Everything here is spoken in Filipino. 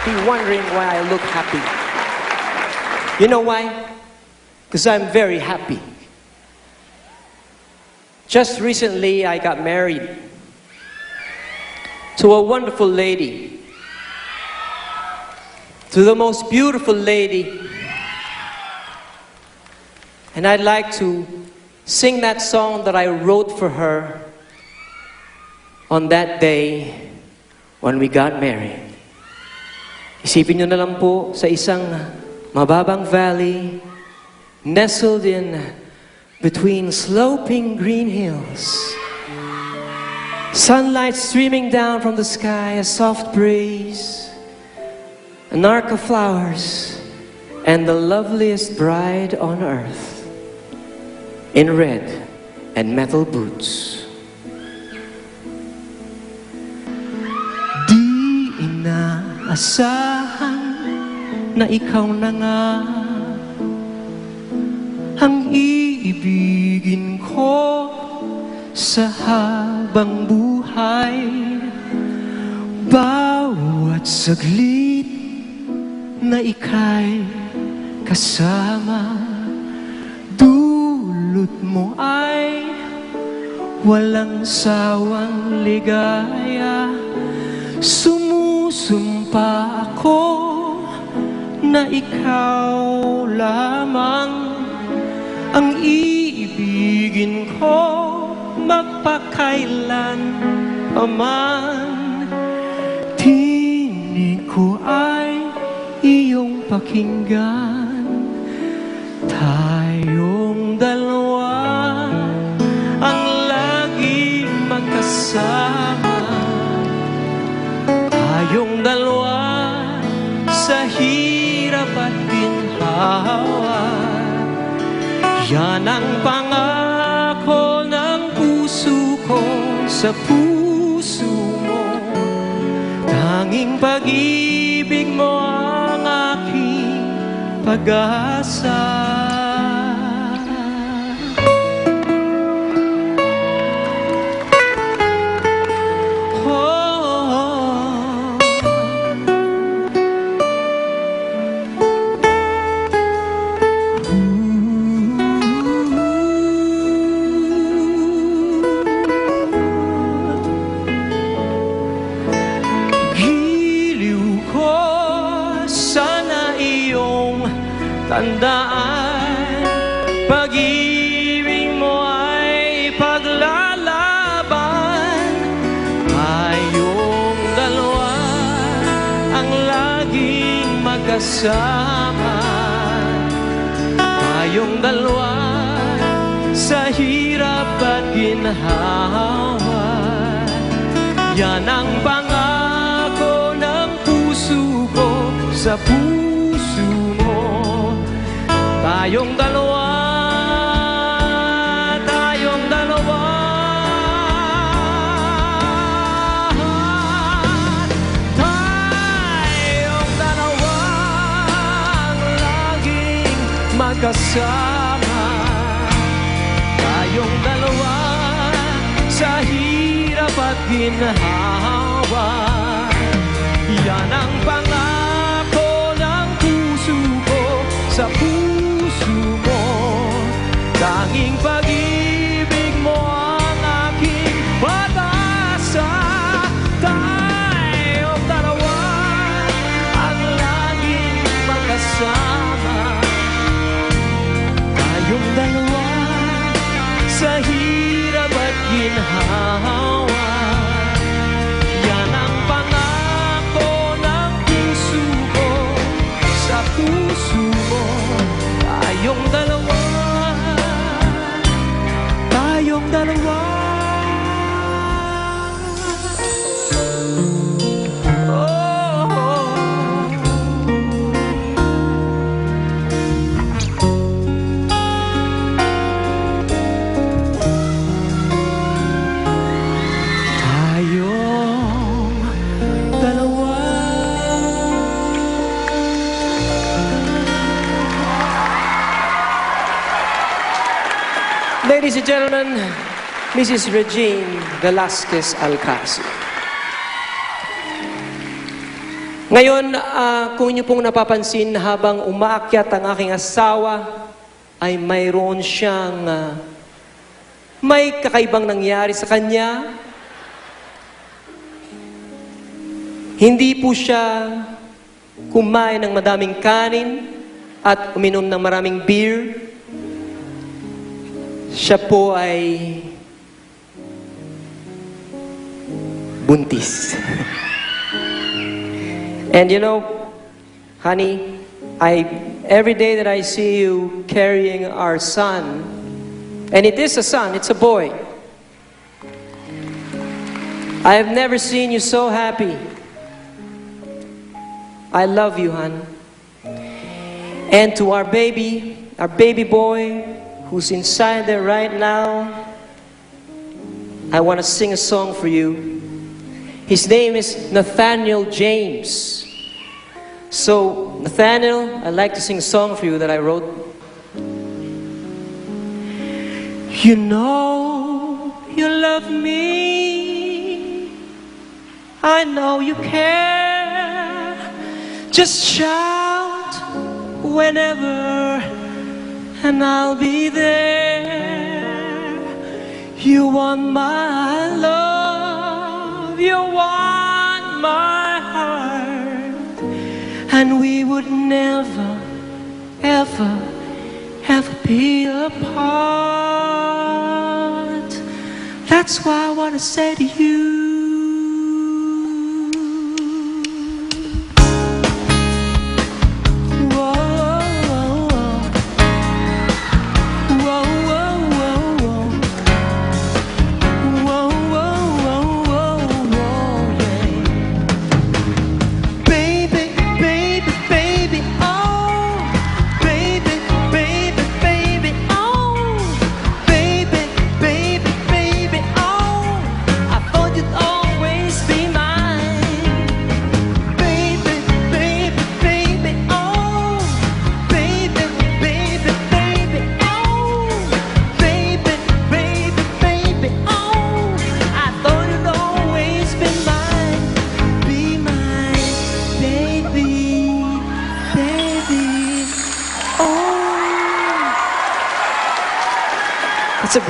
be wondering why I look happy. You know why? Because I'm very happy. Just recently, I got married to a wonderful lady, to the most beautiful lady. And I'd like to sing that song that I wrote for her on that day when we got married. Isipin nyo na lang po sa isang mababang valley, nestled in between sloping green hills. Sunlight streaming down from the sky, a soft breeze, an arc of flowers, and the loveliest bride on earth in red and metal boots. Di inaasahan na ikaw na nga ang iibigin ko sa habang buhay. Bawat saglit na ika'y kasama, dulot mo ay walang sawang ligaya. Sumusumpa ako na ikaw lamang ang iibigin ko magpakailan paman. Tinig ko ay iyong pakinggan, tayong dalawa ang laging magkasama. Tayong dalawa sa hirap at ginhawa. Yan ang pangako ng puso ko sa puso mo. Tanging pag-ibig mo ang aking pag-asa. Tandaan, pag-ibig mo ay paglalaban. Tayong dalawa ang laging magkasama. Tayong dalawa sa hirap at ginhawa. Yan ang pangako ng puso ko sa puso mo. Tayong dalawa, tayong dalawa. Tayong dalawa ang laging magkasama. Tayong dalawa sa hirap at ginhawa. Yan ang pangako ng puso ko sa puso mo. Tanging pag-ibig mo ang aking pag-asa. Tayong dalawa ang laging magkasama. Tayong dalawa sa hirap at ginhawa. Yan ang pangako ng puso ko sa puso mo. Tayong dalawa, tayong dalawa. Ladies and gentlemen, Mrs. Regine Velasquez Alcacid. Ngayon, kung inyo pong napapansin, habang umaakyat ang aking asawa, ay mayroon siyang may kakaibang nangyari sa kanya. Hindi po siya kumain ng madaming kanin at uminom ng maraming beer. Siya po ay buntis. And you know, honey, every day that I see you carrying our son, and it is a son, it's a boy, I have never seen you so happy. I love you, hon. And to our baby boy, who's inside there right now, I want to sing a song for you. His name is Nathaniel James. So, Nathaniel, I'd like to sing a song for you that I wrote. You know you love me, I know you care. Just shout whenever and I'll be there. You want my love, you want my heart, and we would never, ever, ever be apart. That's why I want to say to you, it's a